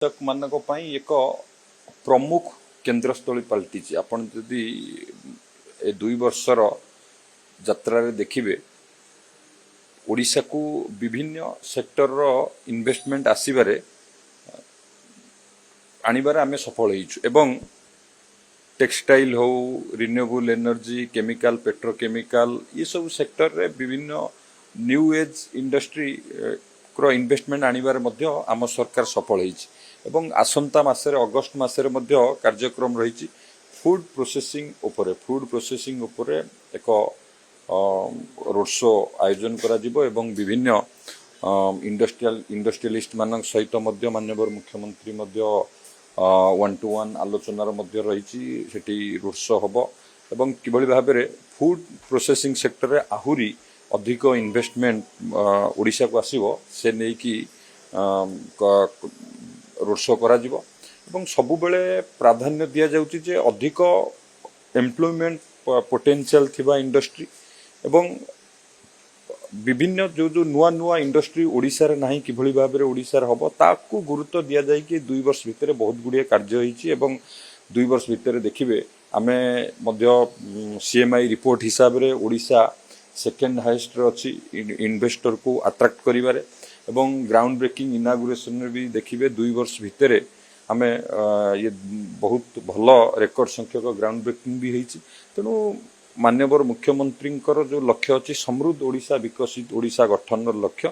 कृषक मानक पई एक प्रमुख केन्द्रस्थली पलटि आपण जदि ए 2 वर्षर यात्रा रे देखिबे ओडिशा को विभिन्न सेक्टर रो इन्वेस्टमेंट आसीबारे आनिबारे आमे सफल होइछु एवं टेक्सटाइल हो रिन्यूएबल एनर्जी केमिकल पेट्रोकेमिकल ये सब सेक्टर रे विभिन्न न्यू एज इंडस्ट्री रो इन्वेस्टमेंट आनिबारे मध्य आम सरकार सफल होइछि एवं आसंता मासरे अगस्त मासरे मध्य कार्यक्रम रहिछि फूड प्रोसेसिंग उपरे एक रोड शो आयोजन करा जिवो एवं विभिन्न इंडस्ट्रियलिस्ट मानक सहित मध्य माननीय मुख्यमंत्री मध्य 1-to-1 आलोचनार मध्य रहिछि सेठी रोड शो हबो एवं किभଳି भाबरे फूड प्रोसेसिंग सेक्टर रे आहुरी अधिक इन्वेस्टमेंट ओडिशा को आसीबो से नै कि रोड शो करा जिवो एवं सबु बेले प्राधान्य दिया जाउछि जे अधिक एम्प्लॉयमेंट पोटेंशियल थिबा इंडस्ट्री एवं विभिन्न जो जो नुआ नुआ इंडस्ट्री ओडिशा रे नाही किभଳି भाबरे ओडिशा रे हबो ताकू गुरुत्व दिया जाय कि 2 वर्ष भितरे बहुत गुडिया कार्य होईछि एवं 2 वर्ष भितरे देखिबे आमे मध्य सीएमआई रिपोर्ट हिसाब रे ओडिशा सेकेंड हाईएस्ट रे अछि इन्वेस्टर को अट्रैक्ट करिबारे एवं ग्राउंड ब्रेकिंग इनागुरेशन रे भी देखिबे 2 वर्ष भितरे आमे ये बहुत भलो रेकॉर्ड संख्यक ग्राउंड ब्रेकिंग भी होईछि तेनु माननीय मुख्यमंत्री जो लक्ष्य अच्छी समृद्ध ओडिशा विकसित ओडिशा गठन लक्ष्य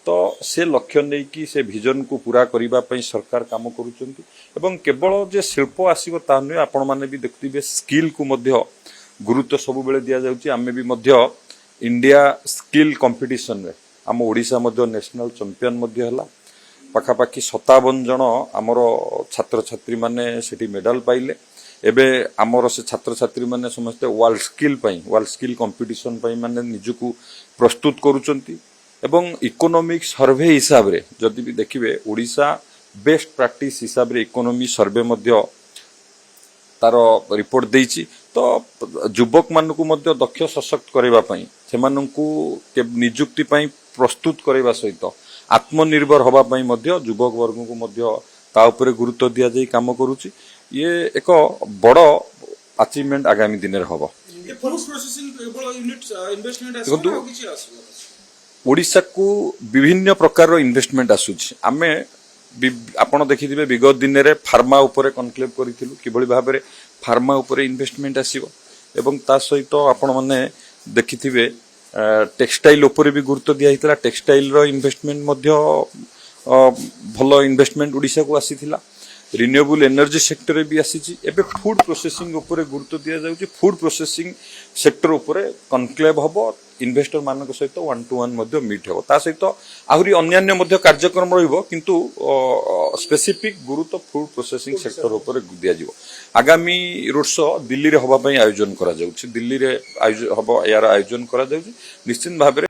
तो से लक्ष्य नहीं कि से विजन को पूरा करने सरकार काम करुचंती एवं केवल जे शिल्प आसीबो ता नुहे आपण माने भी देखथिबे स्किल को मध्य गुरुत्व सब बेले दिया जाउची आमे भी मध्य इंडिया स्किल कंपटीशन रे आम ओडिशा मध्य नेशनल चैंपियन मध्य हला पाखापाखि 57 जन आमर छात्र छात्री माने सेठी मेडल पाइले एबे आमर से छात्र छात्री माने समस्त वर्ल्ड स्किल कंपटीशन पई माने निजुकु प्रस्तुत करूचंती एवं इकोनॉमिक सर्वे हिसाब रे जदि भी देखिबे ओडिशा बेस्ट प्रैक्टिस हिसाब रे इकोनॉमी सर्वे मध्य तार रिपोर्ट देइची तो युवक मानकु मध्य दक्ष सशक्त करबा पई सेमानकु नियुक्ति पई प्रस्तुत करबा सहित आत्मनिर्भर होबा पई मध्य युवक वर्ग को मध्य ता ऊपर गुरुत्व दिया जाई काम करूची ये एक बड़ अचीवमेंट आगामी दिन रे हबो ओडिशा को विभिन्न प्रकार इन्वेस्टमेंट आसुछि आमे आपण देखिथिबे विगत दिन रे फार्मा ऊपर कनक्लेव करिथिलु किभଳି भाबरे फार्मा ऊपर इन्वेस्टमेंट आसीबो एवं ता सहित आपण माने देखिथिबे टेक्सटाइल ऊपर भी गुरुत्व दिया हितला टेक्सटाइल रो इन्वेस्टमेंट मध्य भलो इन्वेस्टमेंट ओडिशा को आसीथिला रिन्यूएबल एनर्जी सेक्टर भी आसीची एबे फूड प्रोसेसिंग ऊपर गुरुत्व दिया जाउची फूड प्रोसेसिंग सेक्टर ऊपर कनक्लेव हबो इन्वेस्टर मानक सहित 1-to-1 मध्य मीट हबो ता सहित आहुरी अन्यान्य मध्य कार्यक्रम रहिबो किंतु स्पेसिफिक गुरुत्व फूड प्रोसेसिंग सेक्टर ऊपर दिया जिवो आगामी रोड शो दिल्ली रे हबा पई आयोजन करा जाउची दिल्ली रे हबो यार आयोजन करा जाउची निश्चित भाबरे